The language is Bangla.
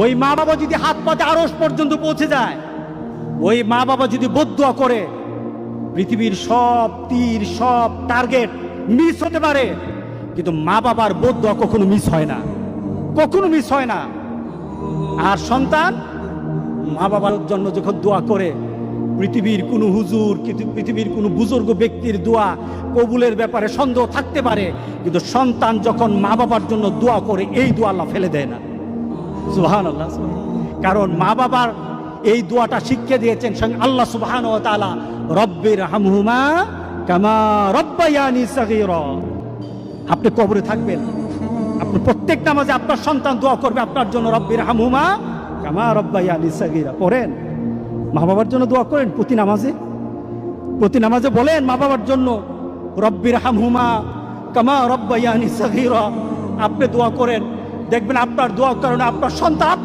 ওই মা বাবা যদি হাত পাতে আরশ পর্যন্ত পৌঁছে যায়, ওই মা বাবা যদি বদদুয়া করে, পৃথিবীর সব তীর সব টার্গেট মিস হতে পারে, কিন্তু মা বাবার বদদুয়া কখনো মিস হয় না, কখনো মিস হয় না। আর সন্তান মা বাবার জন্য যখন দোয়া করে, পৃথিবীর কোনো হুজুর, পৃথিবীর কোনো বুজুর্গ ব্যক্তির দোয়া কবুলের ব্যাপারে সন্দেহ থাকতে পারে, কিন্তু সন্তান যখন মা বাবার জন্য দোয়া করে, এই দোয়া আল্লাহ ফেলে দেয় না। সুবহানাল্লাহ। কারণ মা বাবার এই দোয়াটা শিখিয়ে দিয়েছেন স্বয়ং আল্লাহ সুবহানাহু ওয়া তাআলা, রব্বির হামহুমা কামা রব্বায়ানি সগীরা। আপনি কবরে থাকবেন, আপনি প্রত্যেক নামাজে আপনার সন্তান দোয়া করবে আপনার জন্য, রব্বির হামহুমা কামা রব্বায়ানি সগীরা। পড়েন, মা বাবার জন্য দোয়া করেন প্রতি নামাজে বলেন মা বাবার জন্য, রব্বির হামহুমা কামা রব্বায়ানি সগীরা। আপনি দোয়া করেন, দেখবেন আপনার দোয়ার কারণে আপনার সন্তান